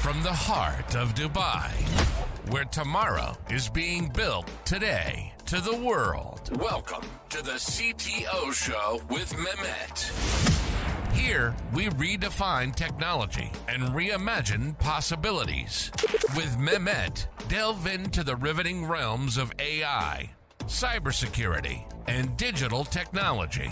from the heart of Dubai, where tomorrow is being built today, to the world. Welcome to the CTO Show with Mehmet. Here, we redefine technology and reimagine possibilities. With Mehmet, delve into the riveting realms of AI, cybersecurity, and digital technology.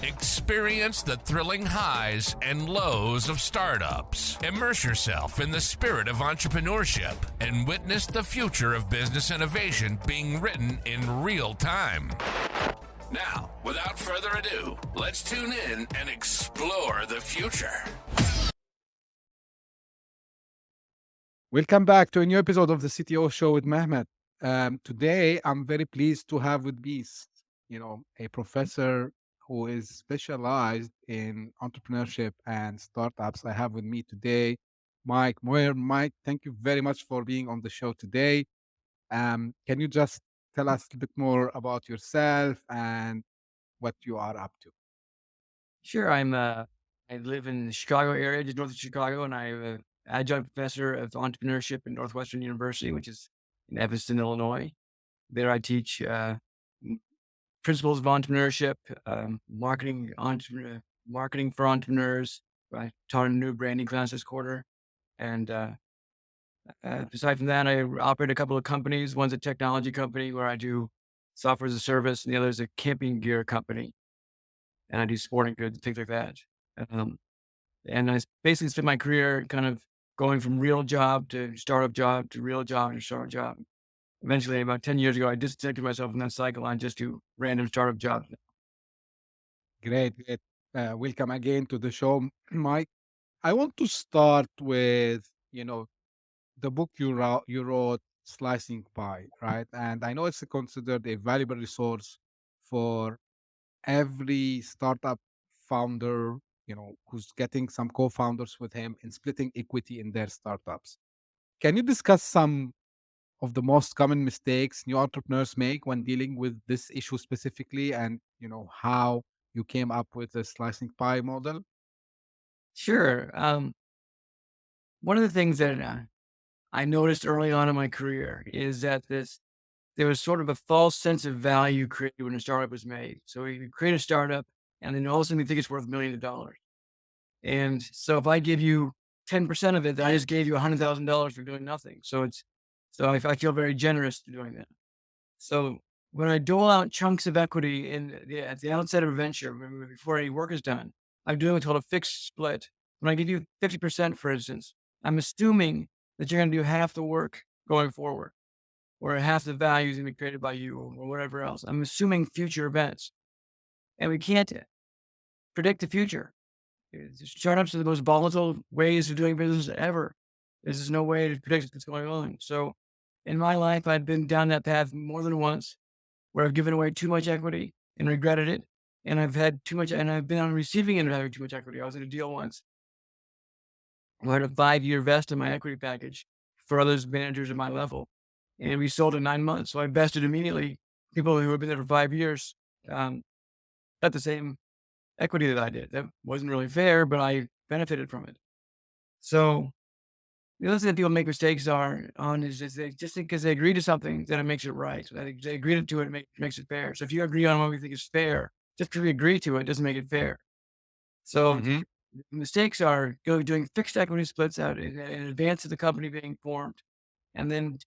Experience the thrilling highs and lows of startups. Immerse yourself in the spirit of entrepreneurship and witness the future of business innovation being written in real time. Now, without further ado, let's tune in and explore the future. Welcome back to a new episode of the CTO Show with Mehmet. Today, I'm very pleased to have with me, a professor who is specialized in entrepreneurship and startups. I have with me today Mike Moyer. Mike, thank you very much for being on the show today. Can you just tell us a bit more about yourself and what you are up to? Sure. I live in the Chicago area, just north of Chicago, and I'm an adjunct professor of entrepreneurship at Northwestern University, which is in Evanston, Illinois. There I teach principles of entrepreneurship, marketing for entrepreneurs. I taught a new branding class this quarter. And aside from that, I operate a couple of companies. One's a technology company where I do software as a service, and the other is a camping gear company. And I do sporting goods, things like that. And I basically spent my career kind of going from real job to startup job to real job to startup job. Eventually, about 10 years ago, I disconnected myself from that cycle and just do random startup jobs. Great. Welcome again to the show, Mike. I want to start with, the book you wrote, Slicing Pie, right? And I know it's considered a valuable resource for every startup founder, who's getting some co-founders with him and splitting equity in their startups. Can you discuss some of the most common mistakes new entrepreneurs make when dealing with this issue specifically, and how you came up with the slicing pie model? Sure. One of the things that I noticed early on in my career is that there was sort of a false sense of value created when a startup was made. So you create a startup, and then all of a sudden you think it's worth millions of dollars. And so if I give you 10% of it, then I just gave you $100,000 for doing nothing. So I feel very generous to doing that. So when I dole out chunks of equity at the outset of a venture, before any work is done, I'm doing what's called a fixed split. When I give you 50%, for instance, I'm assuming that you're going to do half the work going forward, or half the value is going to be created by you, or whatever else. I'm assuming future events, and we can't predict the future. Startups are the most volatile ways of doing business ever. There's no way to predict what's going on. So in my life, I've been down that path more than once, where I've given away too much equity and regretted it. And I've had too much, and I've been on the receiving end of having too much equity. I was in a deal once where I had a 5-year vest in my equity package for others managers at my level. And we sold in 9 months. So I vested immediately people who had been there for 5 years, at the same equity that I did. That wasn't really fair, but I benefited from it. So the other thing that people make mistakes is they just think because they agree to something, then it makes it right. So they agree to it, makes it fair. So if you agree on what we think is fair, just because we agree to it doesn't make it fair. So mistakes are doing fixed equity splits out in advance of the company being formed, and then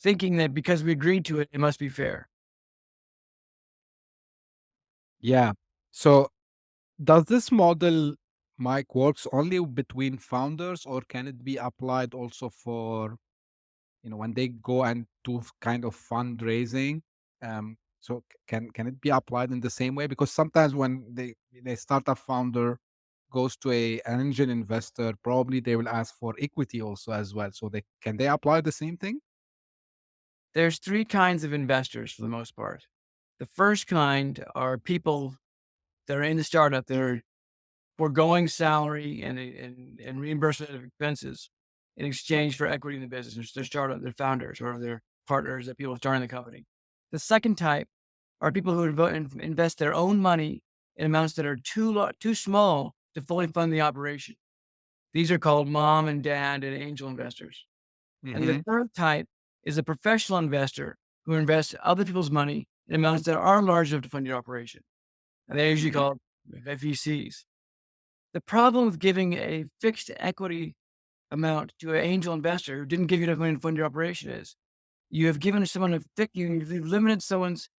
thinking that because we agreed to it, it must be fair. Yeah. So does this model, Mike, works only between founders, or can it be applied also for, when they go and do kind of fundraising? So can it be applied in the same way? Because sometimes when they startup founder goes to an angel investor, probably they will ask for equity also as well. So can they apply the same thing? There's 3 kinds of investors for the most part. The first kind are people that are in the startup that are foregoing salary and reimbursement of expenses in exchange for equity in the business. Their startup, their founders, or their partners, that people starting the company. The second type are people who invest their own money in amounts that are too small to fully fund the operation. These are called mom and dad and angel investors. And the Hmm. third type is a professional investor who invests other people's money in amounts that are large enough to fund your operation. And they're usually called VCs. The problem with giving a fixed equity amount to an angel investor who didn't give you enough money to fund your operation is you have given someone you've limited someone's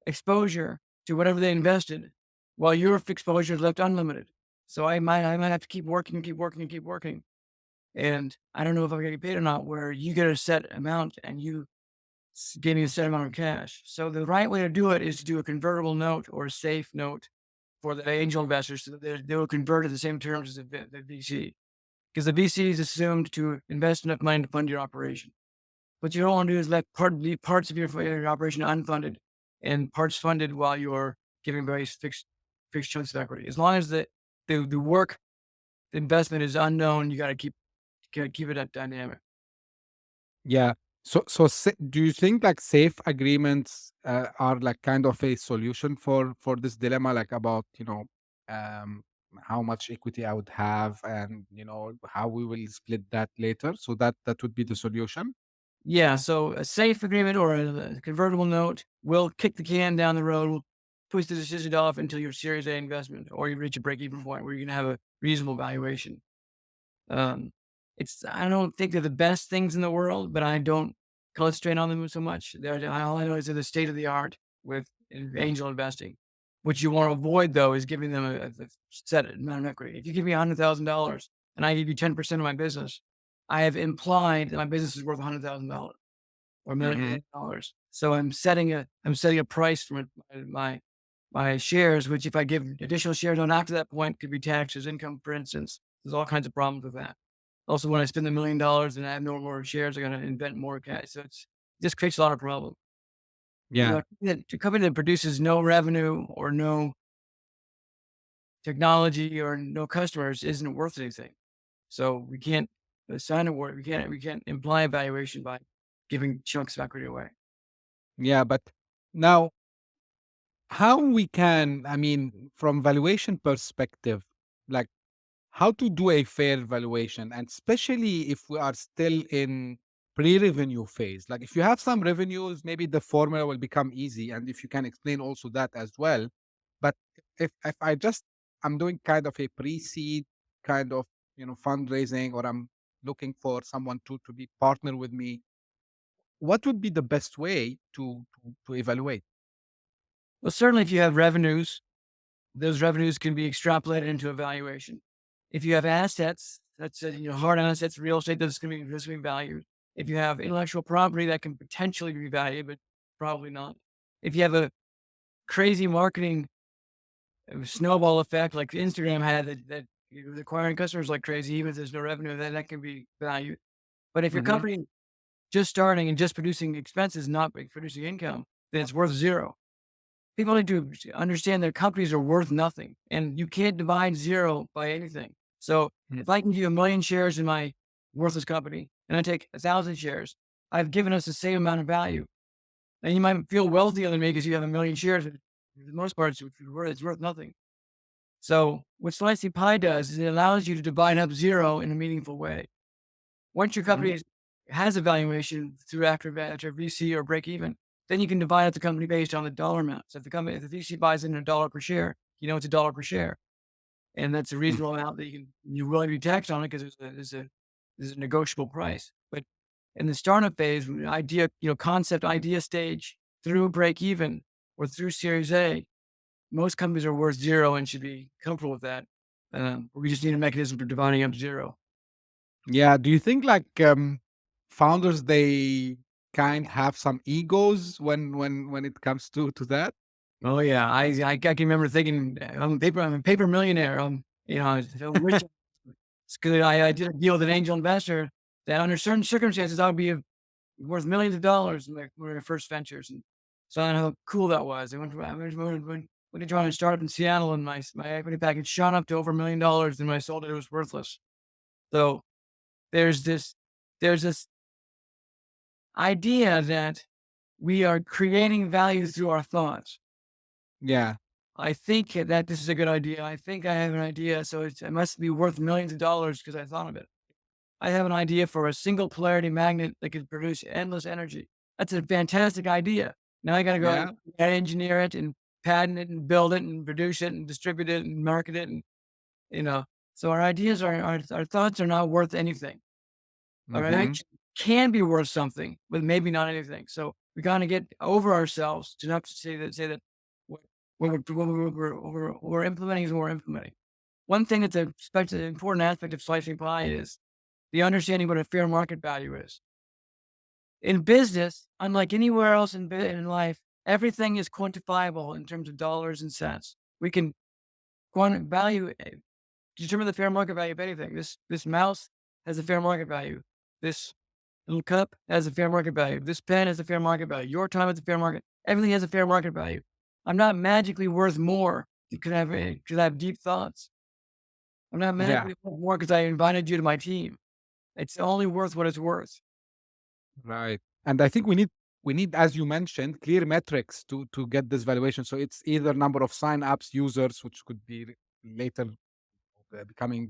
exposure to whatever they invested while your exposure is left unlimited. So I might have to keep working and keep working and keep working. And I don't know if I'm getting paid or not, where you get a set amount and you give me a set amount of cash. So the right way to do it is to do a convertible note or a safe note for the angel investors so that they will convert at the same terms as the VC. Because the VC is assumed to invest enough money to fund your operation. What you don't want to do is leave parts of your operation unfunded and parts funded while you're giving very fixed chunks of equity. As long as the work, the investment is unknown, you got to keep it at dynamic. Yeah. Do you think like safe agreements are like kind of a solution for this dilemma, like about um, how much equity I would have, and how we will split that later? So that would be the solution. Yeah, so a safe agreement or a convertible note will kick the can down the road, will push the decision off until your Series A investment or you reach a break-even point where you can have a reasonable valuation. Um, I don't think they're the best things in the world, but I don't concentrate on them so much. All I know is they're the state of the art with angel investing. What you want to avoid though is giving them a set amount of equity. If you give me $100,000 and I give you 10% of my business, I have implied that my business is worth $100,000 or Hmm. $1 million. So I'm setting a price for my shares, which if I give additional shares on after that point could be taxed as income, for instance. There's all kinds of problems with that. Also, when I spend $1 million and I have no more shares, I got to invent more cash. So it just creates a lot of problems. Yeah. A company that produces no revenue or no technology or no customers isn't worth anything. So we can't assign a word. We can't imply a valuation by giving chunks of equity away. Yeah. But now, how we can, I mean, from valuation perspective, like how to do a fair valuation, and especially if we are still in pre-revenue phase. Like if you have some revenues, maybe the formula will become easy, and if you can explain also that as well. But if I'm doing kind of a pre-seed kind of fundraising, or I'm looking for someone to be partner with me, what would be the best way to evaluate? Well, certainly if you have revenues, those revenues can be extrapolated into a valuation. If you have assets, that's hard assets, real estate that's going to be valued. If you have intellectual property that can potentially be valued, but probably not. If you have a crazy marketing snowball effect like Instagram had that you're acquiring customers like crazy, even if there's no revenue, that can be valued. But if your Hmm. company just starting and just producing expenses, not producing income, then it's worth zero. People need to understand their companies are worth nothing, and you can't divide zero by anything. So if I can give you 1,000,000 shares in my worthless company and I take 1,000 shares, I've given us the same amount of value. And you might feel wealthier than me because you have 1,000,000 shares, but for the most part, it's worth nothing. So what Slicing Pie does is it allows you to divide up zero in a meaningful way. Once your Hmm. company has a valuation through after VC or break even, then you can divide up the company based on the dollar amount. So if the VC buys in $1 per share, it's $1 per share, and that's a reasonable amount that you're willing to be taxed on it because there's a negotiable price. But in the startup phase, concept idea stage through break even or through Series A, most companies are worth zero and should be comfortable with that. We just need a mechanism for dividing up zero. Yeah. Do you think like founders, they kind have some egos when it comes to that? Oh yeah, I can remember thinking, I'm a paper millionaire. So rich. It's good. I did a deal with an angel investor that under certain circumstances I would be worth millions of dollars in one of my first ventures. And so I know how cool that was. I went to try to start up in Seattle, and my equity package shot up to over $1 million. And when I sold it, it was worthless. So there's this idea that we are creating value through our thoughts. Yeah. I think that this is a good idea. I think I have an idea, so it must be worth millions of dollars because I thought of it. I have an idea for a single polarity magnet that can produce endless energy. That's a fantastic idea. Now I got to go Yeah. and engineer it and patent it and build it and produce it and distribute it and market it. And, you know, so our ideas our thoughts are not worth anything. Our Hmm. action can be worth something, but maybe not anything. So we got to get over ourselves to not to say that what we're implementing is what we're implementing. One thing that's an important aspect of slicing pie is the understanding what a fair market value is. In business, unlike anywhere else in life, everything is quantifiable in terms of dollars and cents. We can value determine the fair market value of anything. This mouse has a fair market value. This little cup has a fair market value. This pen has a fair market value. Your time has a fair market. Everything has a fair market value. I'm not magically worth more because I have deep thoughts. I'm not Yeah. magically worth more because I invited you to my team. It's only worth what it's worth. Right. And I think we need, as you mentioned, clear metrics to get this valuation. So it's either number of sign-ups, users, which could be later becoming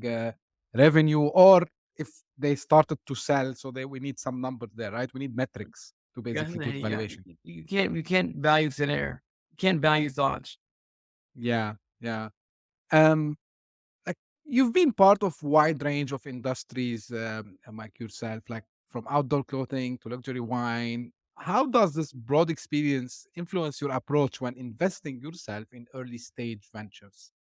revenue, or if they started to sell. So we need some number there, right? We need metrics to Yeah, basically put yeah. valuation. You can't value thin air. You can't value thoughts. Yeah. Yeah. Um, like you've been part of wide range of industries, like yourself, like from outdoor clothing to luxury wine. How does this broad experience influence your approach when investing yourself in early stage ventures?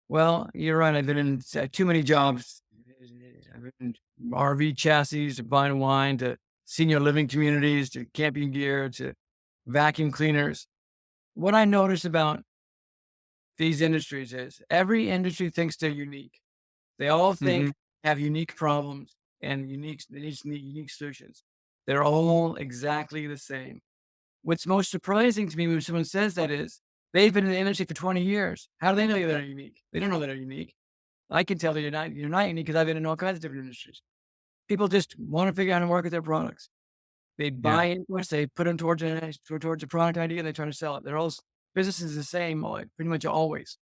Well, you're right. I've been in too many jobs. I've been in RV chassis to buying wine to senior living communities to camping gear to vacuum cleaners. What I notice about these industries is every industry thinks they're unique. They all Hmm. think have unique problems and unique solutions. They're all exactly the same. What's most surprising to me when someone says that is they've been in the industry for 20 years. How do they know they're unique? They don't know that they're unique. I can tell that you're not unique because I've been in all kinds of different industries. People just want to figure out how to market their products. They Yeah. buy inputs, they put them towards a product idea, and they try to sell it. They're all business is the same, like, pretty much always.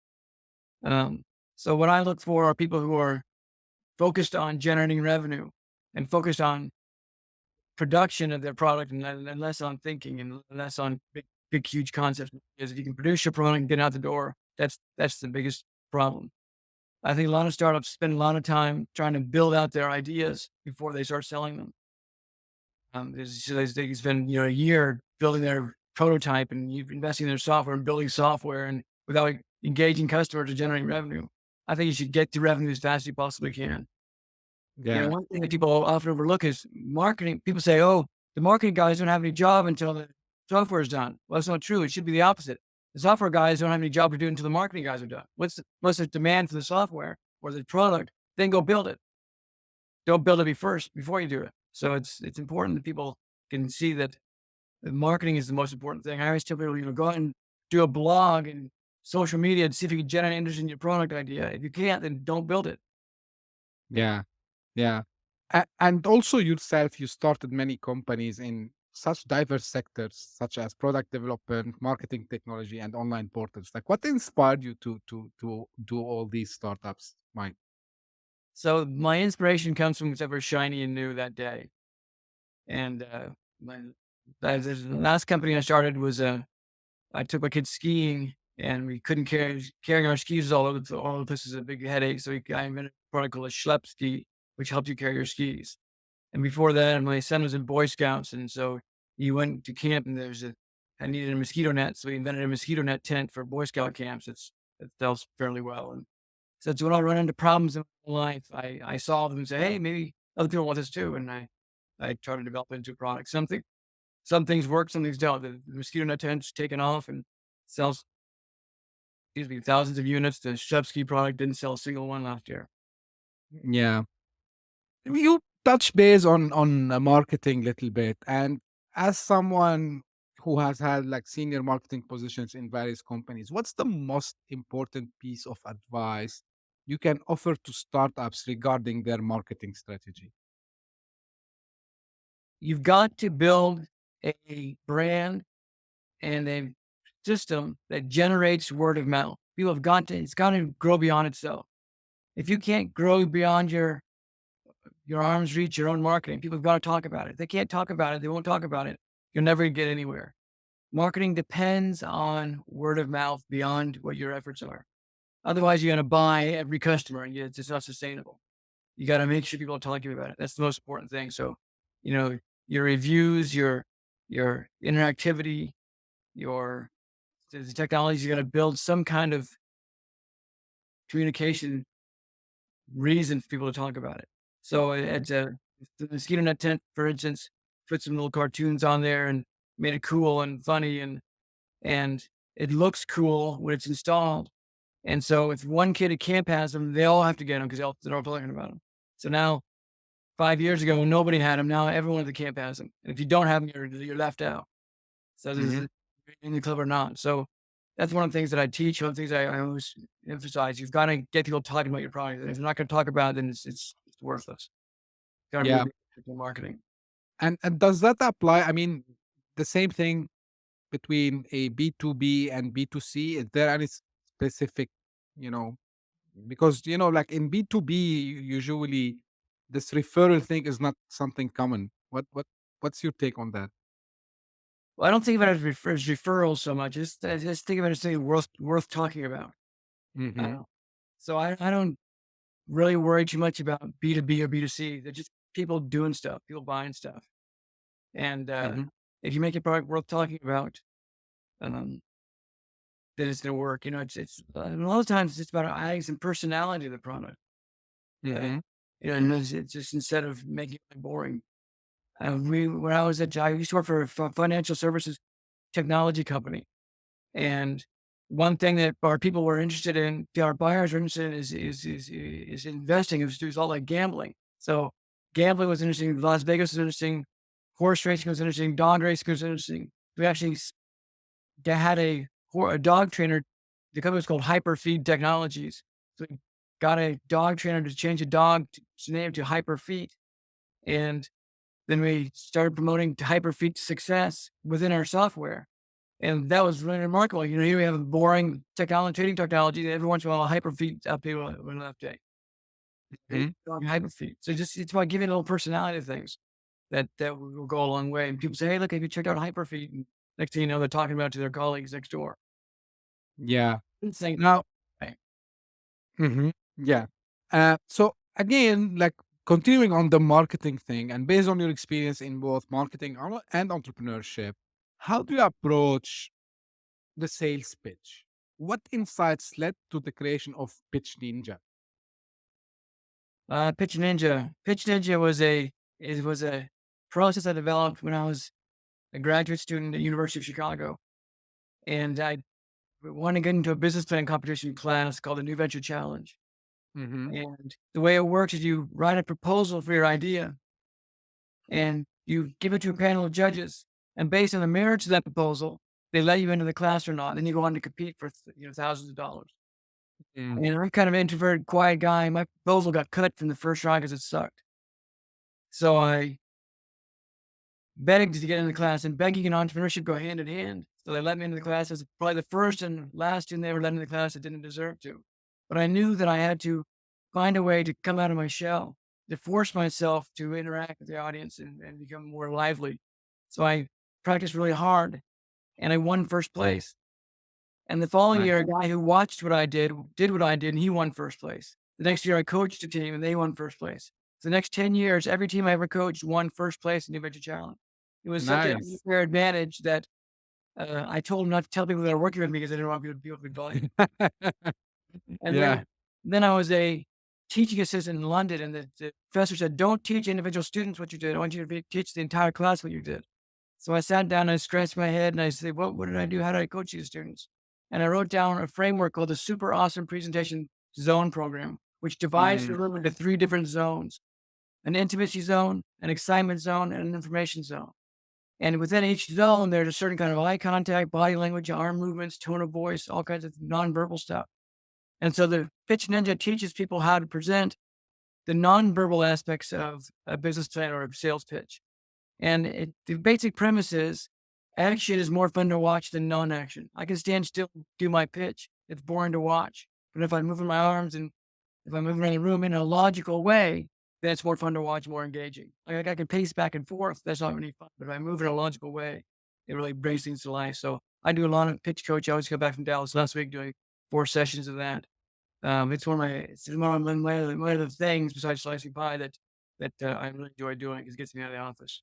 Um, so what I look for are people who are focused on generating revenue and focused on production of their product and less on thinking and less on big, huge concepts. Because if you can produce your product and get out the door, that's the biggest problem. I think a lot of startups spend a lot of time trying to build out their ideas before they start selling them. They spend a year building their prototype and investing in their software and building software and without engaging customers to generate revenue. I think you should get to revenue as fast as you possibly can. Yeah. One thing that people often overlook is marketing. People say, "Oh, the marketing guys don't have any job until the software is done." Well, that's not true. It should be the opposite. The software guys don't have any job to do until the marketing guys are done. What's the demand for the software or the product? Then go build it. Don't build it first before you do it. So it's important that people can see that the marketing is the most important thing. I always tell people, go out and do a blog and social media to see if you can generate interest in your product idea. If you can't, then don't build it. Yeah. Yeah. And also yourself, you started many companies in such diverse sectors, such as product development, marketing technology, and online portals. Like, what inspired you to do all these startups, Mike? So my inspiration comes from whatever shiny and new that day. And my the last company I started was I took my kids skiing and we couldn't carrying our skis all over the place is a big headache. So I invented a product called a schlep ski, which helped you carry your skis. And before that, my son was in Boy Scouts, and so he went to camp and I needed a mosquito net, so we invented a mosquito net tent for Boy Scout camps. It sells fairly well. And so it's when I run into problems in my life, I solve them and say, hey, maybe other people want this too. And I try to develop it into a product. Some things work, some things don't. The mosquito net tent's taken off and sells, excuse me, thousands of units. The Shubsky product didn't sell a single one last year. Yeah. You touch base on marketing little bit, and as someone who has had like senior marketing positions in various companies, what's the most important piece of advice you can offer to startups regarding their marketing strategy? You've got to build a brand and a system that generates word of mouth. People have got to, it's got to grow beyond itself. If you can't grow beyond your arms reach your own marketing, people have got to talk about it. If they can't talk about it, they won't talk about it. You'll never get anywhere. Marketing depends on word of mouth beyond what your efforts are. Otherwise, you're going to buy every customer and it's just not sustainable. You got to make sure people are talking about it. That's the most important thing. So, you know, your reviews, your interactivity, your the technology, you're going to build some kind of communication reason for people to talk about it. So the mosquito net tent, for instance, put some little cartoons on there and made it cool and funny and it looks cool when it's installed. And so if one kid at camp has them, they all have to get them because they're all talking about them. So now 5 years ago, nobody had them. Now everyone at the camp has them. And if you don't have them, you're left out. So this Mhm. is in the club or not. So that's one of the things that I teach. One of the things I always emphasize. You've got to get people talking about your product. And if they're not going to talk about it, then it's worthless. Got to Yeah. be marketing. And does that apply? I mean, the same thing between a B2B and B2C? Is there any specific, you know, because, like in B2B, usually this referral thing is not something common. What's your take on that? Well, I don't think about it as referrals so much. I just think about it as something worth talking about. Mm-hmm. Uh, so I don't really worry too much about B2B or B2C. They're just people doing stuff, people buying stuff. And Mm-hmm. if you make a product worth talking about, um, then it's going to work. It's a lot of times it's about adding some personality to the product. Uh, Mm-hmm. and it's just instead of making it boring. When I used to work for a financial services technology company. And one thing that our people were interested in, our buyers are interested in is investing. It was all like gambling. So gambling was interesting. Las Vegas was interesting. Horse racing was interesting. Dog racing was interesting. We actually had a dog trainer. The company was called Hyperfeed Technologies. So we got a dog trainer to change a name to Hyperfeed. And then we started promoting Hyperfeed success within our software. And that was really remarkable. Here we have a boring trading technology that every once in a while a hyperfeed update will update. Mm-hmm. Hyperfeed. So it's about giving a little personality to things that will go a long way. And people say, hey, look, have you checked out Hyperfeed? And next thing you know, they're talking about it to their colleagues next door. Yeah. And saying, Now, hey, yeah. So again, like continuing on the marketing thing, and based on your experience in both marketing and entrepreneurship, how do you approach the sales pitch? What insights led to the creation of Pitch Ninja? Pitch Ninja. Pitch Ninja was a process I developed when I was a graduate student at University of Chicago. And I wanted to get into a business plan competition class called the New Venture Challenge. Mm-hmm. And the way it works is you write a proposal for your idea and you give it to a panel of judges. And based on the merits of that proposal, they let you into the class or not. Then you go on to compete for thousands of dollars. Mm. And I'm kind of an introverted, quiet guy. My proposal got cut from the first round because it sucked. So I begged to get in the class, and begging and entrepreneurship go hand in hand. So they let me into the class. As probably the first and last student they ever let into the class that didn't deserve to. But I knew that I had to find a way to come out of my shell, to force myself to interact with the audience and become more lively. So I practiced really hard and I won first place. And the following Nice. year, a guy who watched what I did what I did, and he won first place. The next year, I coached a team and they won first place. The next 10 years, every team I ever coached won first place in New Venture Challenge. It was such an Nice. unfair advantage that I told them not to tell people that are working with me because I didn't want people to be buying. And Yeah. then I was a teaching assistant in London, and the professor said, "Don't teach individual students what you did. I want you to teach the entire class what you did." So I sat down and I scratched my head and I said, "What did I do? How did I coach these students?" And I wrote down a framework called the Super Awesome Presentation Zone Program, which divides Mm. the room into 3 different zones: an intimacy zone, an excitement zone, and an information zone. And within each zone, there's a certain kind of eye contact, body language, arm movements, tone of voice, all kinds of nonverbal stuff. And so the Pitch Ninja teaches people how to present the nonverbal aspects of a business plan or a sales pitch. And the basic premise is Action is more fun to watch than non-action. I can stand still and do my pitch. It's boring to watch. But if I'm moving my arms and if I'm moving around the room in a logical way, then it's more fun to watch, more engaging. Like I can pace back and forth. That's not really fun. But if I move in a logical way, it really brings things to life. So I do a lot of pitch coach. I always come back from Dallas last week doing 4 sessions of that. It's one of the things besides slicing pie that I really enjoy doing. It gets me out of the office.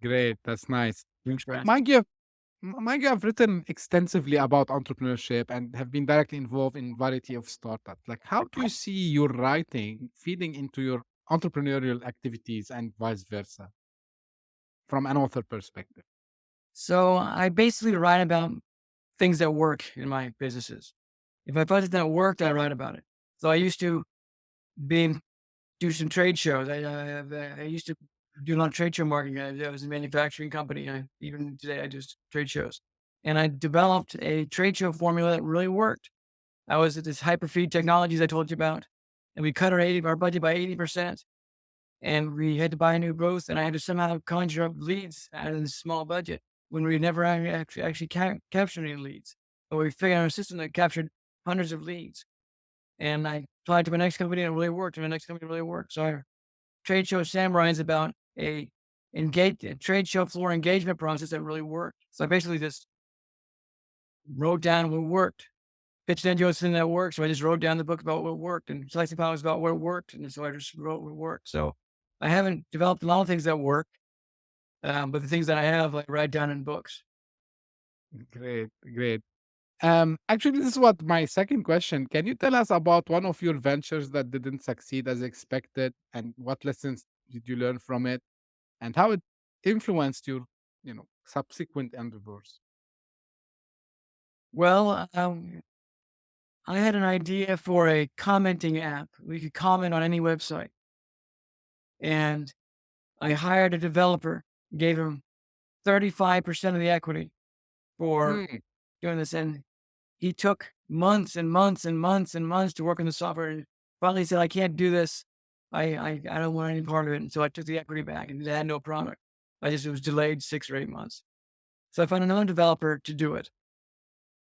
Great, that's nice. Thanks for asking. Mike, Mike, you have written extensively about entrepreneurship and have been directly involved in variety of startups. Like, how do you see your writing feeding into your entrepreneurial activities and vice versa from an author perspective? So I basically write about things that work in my businesses. If I find something that worked, I write about it. So I used to be do some trade shows. I used to do a lot of trade show marketing. I was a manufacturing company. Even today, I do trade shows. And I developed a trade show formula that really worked. I was at this hyperfeed technologies I told you about, and we cut our budget by 80%. And we had to buy a new booth, and I had to somehow conjure up leads out of this small budget when we never actually captured any leads. But we figured out a system that captured hundreds of leads. And I applied to my next company and it really worked. And my next company really worked. So our trade show Samurai is about a trade show floor engagement process that really worked. So I basically just wrote down what worked. Pitched into something that worked. So I just wrote down the book about what worked. And Slicing Pie was about what worked. And so I just wrote what worked. So I haven't developed a lot of things that work. But the things that I have, like write down in books. Great, great. Actually, this is what my second question. Can you tell us about one of your ventures that didn't succeed as expected, and what lessons did you learn from it, and how it influenced your, subsequent endeavors? Well, I had an idea for a commenting app. We could comment on any website. And I hired a developer, gave him 35% of the equity for Hmm. doing this. And he took months and months and months and months to work on the software. And finally said, I can't do this. I don't want any part of it. And so I took the equity back and it had no product. It was delayed 6 or 8 months. So I found another developer to do it.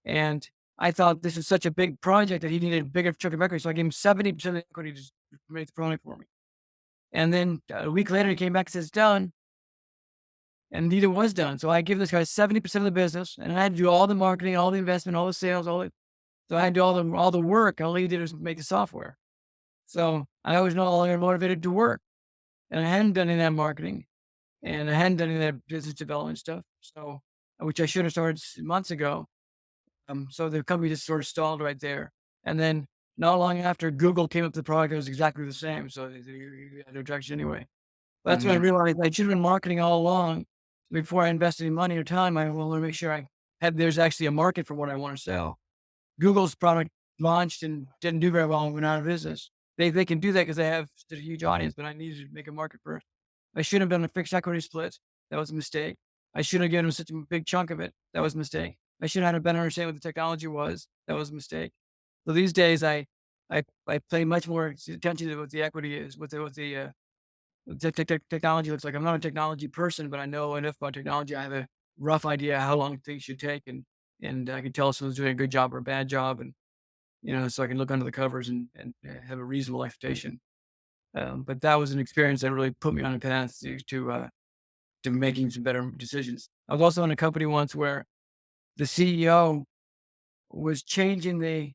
And I thought this was such a big project that he needed a bigger chunk of equity. So I gave him 70% of the equity to make the product for me. And then a week later, he came back and says, done. And neither was done. So I give this guy 70% of the business, and I had to do all the marketing, all the investment, all the sales, so I had to do all the work. All he did was make the software. So I was no longer motivated to work. And I hadn't done any of that marketing, and I hadn't done any of that business development stuff. So, which I should have started months ago. So the company just sort of stalled right there. And then not long after, Google came up with the product that was exactly the same. So they had no traction anyway. That's when I Mhm. realized I should have been marketing all along before I invested any money or time. I wanted to make sure there's actually a market for what I want to sell. Google's product launched and didn't do very well and went out of business. They can do that because they have such a huge audience, but I needed to make a market first. I shouldn't have done a fixed equity split. That was a mistake. I shouldn't have given them such a big chunk of it. That was a mistake. I should have had a better understanding what the technology was. That was a mistake. So these days, I pay much more attention to what the equity is, what the technology looks like. I'm not a technology person, but I know enough about technology. I have a rough idea how long things should take, and I can tell if someone's doing a good job or a bad job, and so I can look under the covers and have a reasonable expectation. But that was an experience that really put me on a path to making some better decisions. I was also in a company once where the CEO was changing the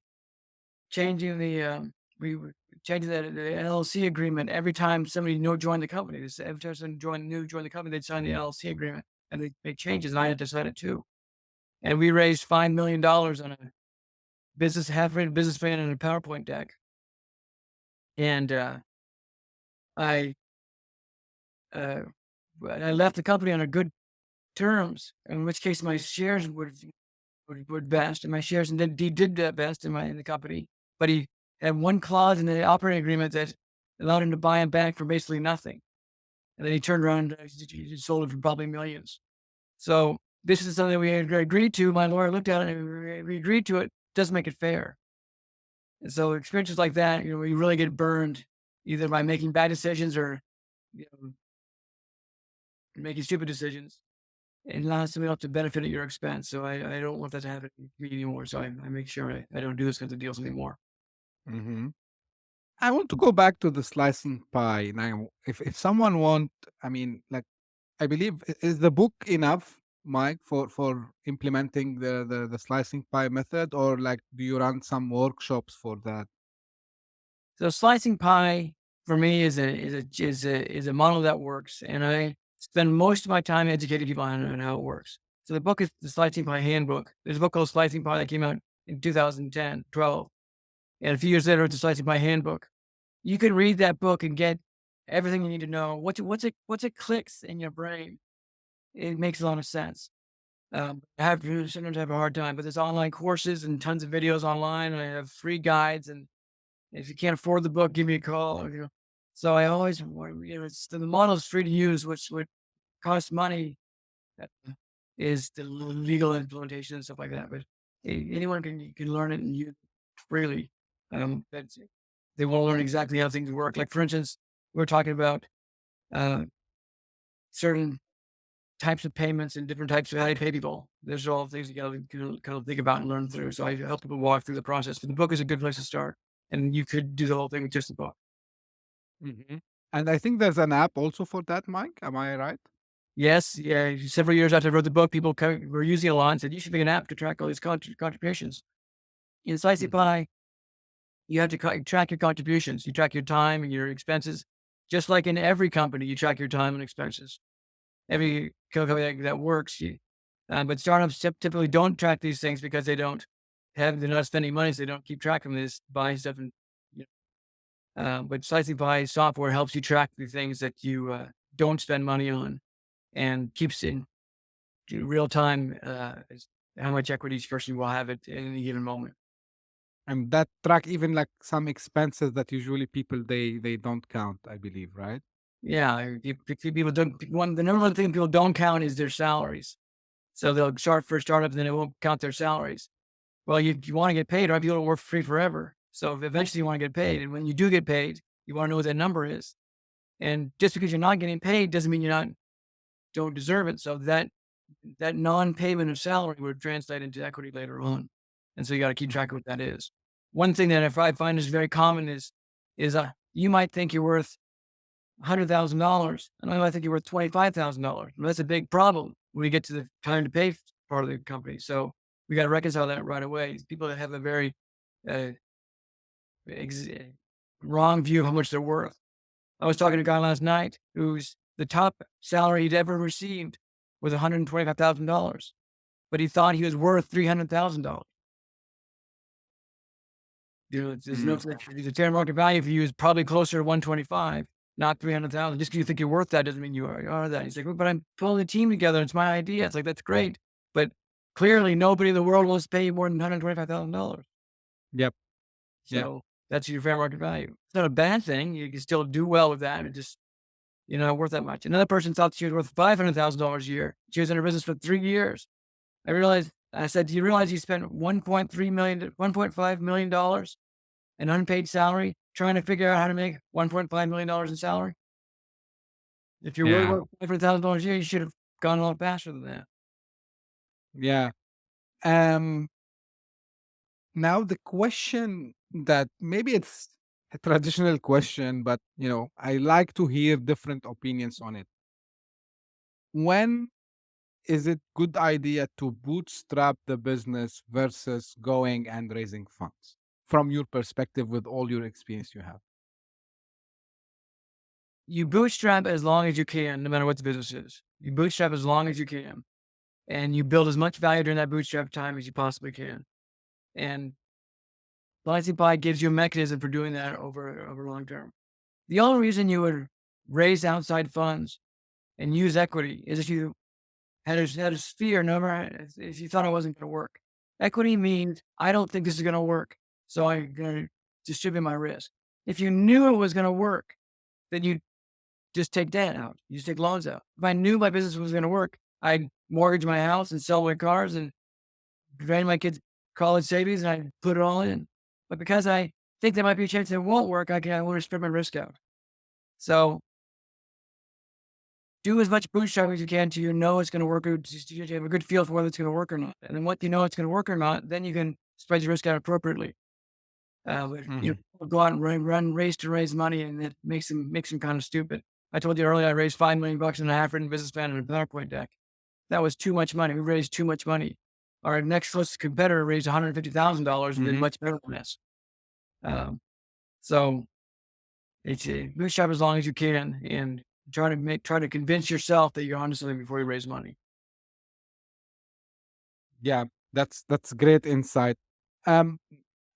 we were changing the LLC agreement every time somebody new joined the company. Every time someone joined the company, they'd sign the LLC agreement and they make changes, and I had to sign it too. And we raised $5 million on a half-rated business plan and a PowerPoint deck. And I uh, I left the company on a good terms, in which case my shares would vest, and my shares did vest in the company. But he had one clause in the operating agreement that allowed him to buy him back for basically nothing. And then he turned around and he sold it for probably millions. So this is something we had agreed to. My lawyer looked at it and we agreed to it. Doesn't make it fair. And so experiences like that, you really get burned either by making bad decisions or you know, making stupid decisions. it allows somebody else to benefit at your expense. So I don't want that to happen to me anymore. So I make sure I don't do those kinds of deals anymore. Hmm. I want to go back to the slicing pie now. If someone want, I mean, like, I believe is the book enough, Mike, for implementing the slicing pie method, or like do you run some workshops for that? So slicing pie for me is a model that works, and I spend most of my time educating people on how it works. So the book is the Slicing Pie Handbook. There's a book called Slicing Pie that came out in 2010, 12, and a few years later, it's the Slicing Pie Handbook. You can read that book and get everything you need to know. What's it clicks in your brain. It makes a lot of sense. Sometimes I have a hard time, but there's online courses and tons of videos online. And I have free guides, and if you can't afford the book, give me a call. So I always, it's the model is free to use, which would cost money. uh, Is the legal implementation and stuff like that. But anyone can learn it and use it freely. That's they want to learn exactly how things work. Like for instance, we're talking about uh, certain types of payments and different types of how you pay people. There's all things you got to kind of think about and learn through. So I help people walk through the process. But the book is a good place to start, and you could do the whole thing with just the book. Hmm. And I think there's an app also for that, Mike. Am I right? Yes, yeah. Several years after I wrote the book, people were using it a lot and said, "You should make an app to track all these contributions." In Slicey Hmm. Pie, you have to track your contributions. You track your time and your expenses, just like in every company. You track your time and expenses. Every company that works. But startups typically don't track these things because they're not spending money, so they don't keep track of them. They just buy stuff and. You but Slicey Pie software helps you track the things that you don't spend money on and keeps in real time how much equity each person will have at any given moment. And that track even like some expenses that usually people they don't count, I believe, right? Yeah, people don't. The number one thing people don't count is their salaries. So they'll start for a startup, and then it won't count their salaries. Well, you want to get paid, right? People don't work for free forever. So eventually you want to get paid. And when you do get paid, you want to know what that number is. And just because you're not getting paid doesn't mean don't deserve it. So that non-payment of salary would translate into equity later on. And so you got to keep track of what that is. One thing that I find is very common is you might think you're worth $100,000, and I might think you're worth $25,000. That's a big problem when we get to the time to pay part of the company. So we got to reconcile that right away. People that have a very uh, ex- wrong view of how much they're worth. I was talking to a guy last night who's the top salary he'd ever received was $125,000, but he thought he was worth $300,000. There's no Mm. such the fair market value for you is probably closer to 125, not 300,000. Just because you think you're worth that doesn't mean you are that. He's like, "Well, but I'm pulling a team together. It's my idea." It's like, "That's great." But clearly nobody in the world wants to pay you more than $125,000. Yep. Yeah. So that's your fair market value. It's not a bad thing. You can still do well with that. It just, not worth that much. Another person thought she was worth $500,000 a year. She was in her business for 3 years. I said, "Do you realize you spent 1.5 million dollars an unpaid salary, trying to figure out how to make $1.5 million in salary? If you're really Yeah. worth $500,000 a year, you should have gone a lot faster than that." Yeah. Um Now the question that maybe it's a traditional question, but I like to hear different opinions on it. When is it good idea to bootstrap the business versus going and raising funds from your perspective with all your experience you have? You bootstrap as long as you can, no matter what the business is. You bootstrap as long as you can, and you build as much value during that bootstrap time as you possibly can. And Slicing Pie gives you a mechanism for doing that over long term. The only reason you would raise outside funds and use equity is if you had a sphere, no matter if you thought it wasn't going to work. Equity means I don't think this is going to work, so I'm going to distribute my risk. If you knew it was going to work, then you just take debt out. You just take loans out. If I knew my business was going to work, I'd mortgage my house and sell my cars and drain my kids' college savings, and I'd put it all in. But because I think there might be a chance it won't work, I want to spread my risk out. So do as much bootstrapping as you can till you know it's going to work. You have a good feel for whether it's going to work or not. And then once you know it's going to work or not, then you can spread your risk out appropriately. But, Mhm. go out and race to raise money, and it makes them kind of stupid. I told you earlier I raised $5 million in a half-written business plan and a PowerPoint deck. That was too much money. We raised too much money. Our next closest competitor raised $150,000 and did Mhm. much better than this. Um, so it's bootstrap as long as you can, and try to convince yourself that you're onto something before you raise money. Yeah, that's great insight. Um,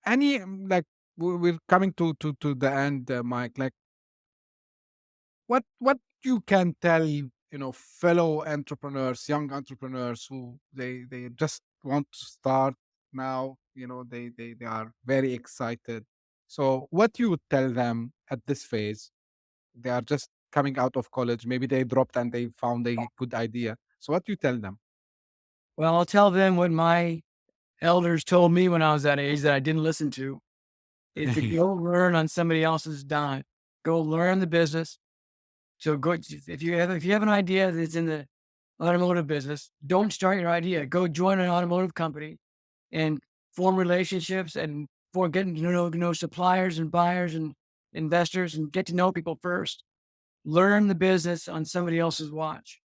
any like we're coming to the end, Mike. Like, what you can tell fellow entrepreneurs, young entrepreneurs who they just want to start now. They are very excited. So, what you would tell them at this phase? They are just coming out of college. Maybe they dropped and they found a good idea. So, what you tell them? Well, I'll tell them what my elders told me when I was that age that I didn't listen to, is to go learn on somebody else's dime. Go learn the business. So go if you have an idea that's in the automotive business, don't start your idea. Go join an automotive company and form relationships and for getting to know suppliers and buyers and investors and get to know people first. Learn the business on somebody else's watch.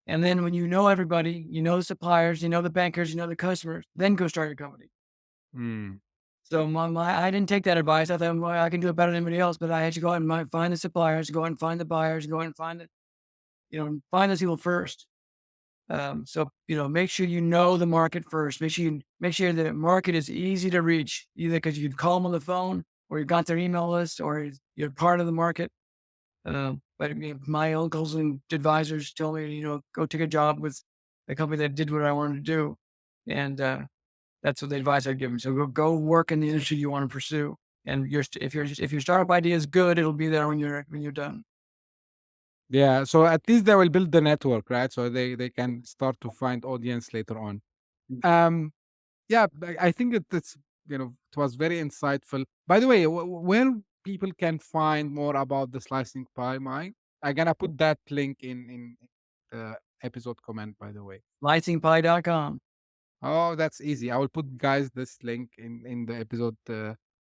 And then when you know everybody, you know the suppliers, you know the bankers, you know the customers, then go start your company. Mm, So I didn't take that advice. I thought, well, I can do it better than anybody else, but I had to go out and find the suppliers, go out and find the buyers, go out and find those people first. So make sure you know the market first. Make sure that market is easy to reach, either because you can call them on the phone, or you've got their email list, or you're part of the market. But I mean, my uncles and advisors told me, go take a job with a company that did what I wanted to do, and that's what the advice I'd give them. So go work in the industry you want to pursue, and if your startup idea is good, it'll be there when you're done. yeah. So at least they will build the network, right? So they can start to find audience later on. Um, yeah, I think it's it was very insightful. By the way, where people can find more about the slicing pie, Mike? I'm gonna put that link in the episode comment. By the way. Slicingpie.com. Oh, that's easy. I will put guys this link in the episode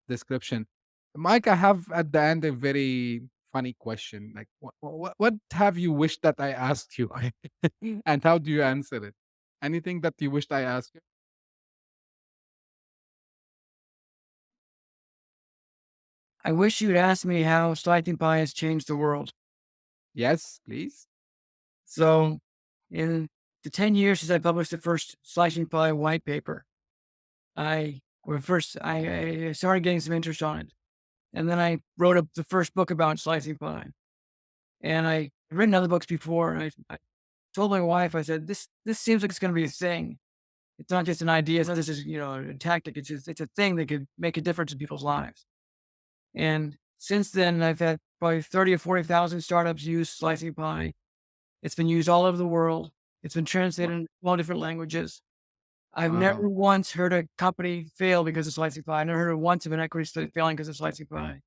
description. Mike, I have at the end a very funny question. Like, what have you wished that I asked you, and how do you answer it? Anything that you wished I asked you? I wish you'd asked me how Slicing Pie has changed the world. Yes, please. So, in the 10 years since I published the first Slicing Pie white paper, I started getting some interest on it. And then I wrote up the first book about slicing pie. And I've written other books before. And I told my wife, I said, this seems like it's going to be a thing. It's not just an idea. It's not just a tactic. It's a thing that could make a difference in people's lives. And since then, I've had probably 30 or 40,000 startups use slicing pie. It's been used all over the world. It's been translated in all different languages. I've Wow. never once heard a company fail because of slicing pie. I never heard once of an equity failing because of slicing pie.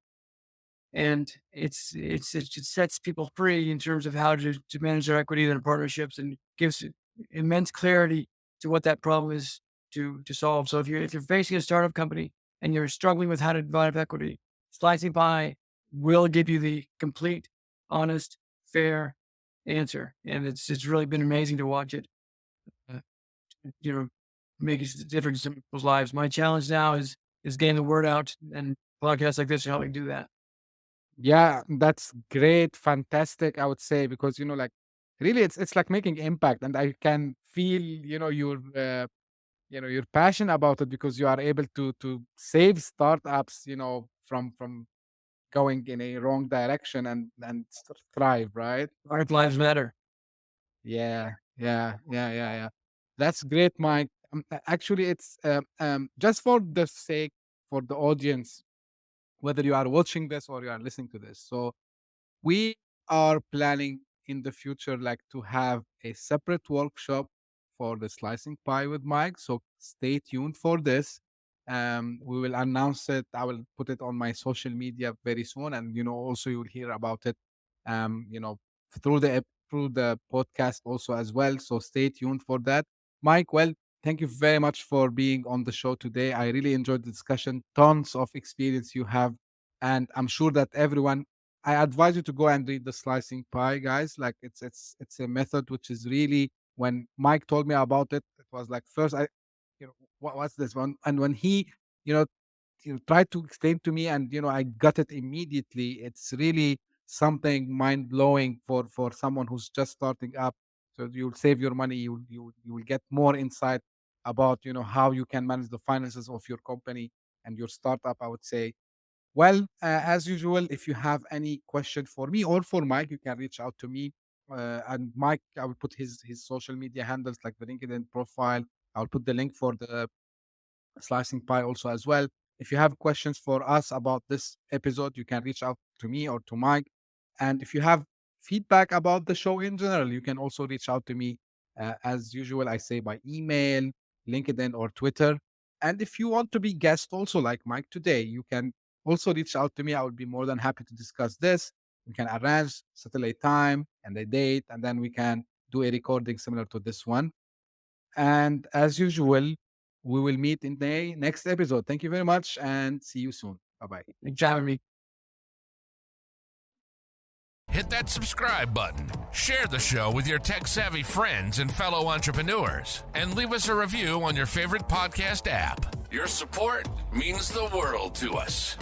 And it sets people free in terms of how to manage their equity and partnerships, and gives immense clarity to what that problem is to solve. So if you're facing a startup company and you're struggling with how to divide up equity, Slicing Pie will give you the complete, honest, fair answer, and it's really been amazing to watch it. Uh, you know, make a difference in people's lives. My challenge now is getting the word out, and podcasts like this are helping do that. Yeah, that's great, fantastic. I would say because like really, it's like making impact, and I can feel your passion about it because you are able to save startups from going in a wrong direction and thrive, right? Art lives matter. Yeah. That's great, Mike. Actually, it's just for the sake for the audience, whether you are watching this or you are listening to this. So we are planning in the future like to have a separate workshop for the slicing pie with Mike. So stay tuned for this. We will announce it. I will put it on my social media very soon, and also you'll hear about it. Um, you know, through through the podcast also as well. So stay tuned for that. Mike, well, thank you very much for being on the show today. I really enjoyed the discussion. Tons of experience you have. And I'm sure that everyone, I advise you to go and read the Slicing Pie, guys. Like it's a method which is really, when Mike told me about it, it was like first what's this one? And when he, you know, tried to explain to me, and I got it immediately. It's really something mind blowing for someone who's just starting up. So you'll save your money. You will get more insight about how you can manage the finances of your company and your startup, I would say. Well, as usual, if you have any question for me or for Mike, you can reach out to me. And Mike, I will put his social media handles, like the LinkedIn profile. I'll put the link for the Slicing Pie also as well. If you have questions for us about this episode, you can reach out to me or to Mike. And if you have feedback about the show in general, you can also reach out to me. As usual, I say by email, LinkedIn, or Twitter. And if you want to be guest also like Mike today, you can also reach out to me. I would be more than happy to discuss this. We can arrange, settle a time and a date, and then we can do a recording similar to this one. And as usual, we will meet in the next episode. Thank you very much and see you soon. Bye bye. Thanks for having me. Hit that subscribe button, share the show with your tech-savvy friends and fellow entrepreneurs, and leave us a review on your favorite podcast app. Your support means the world to us.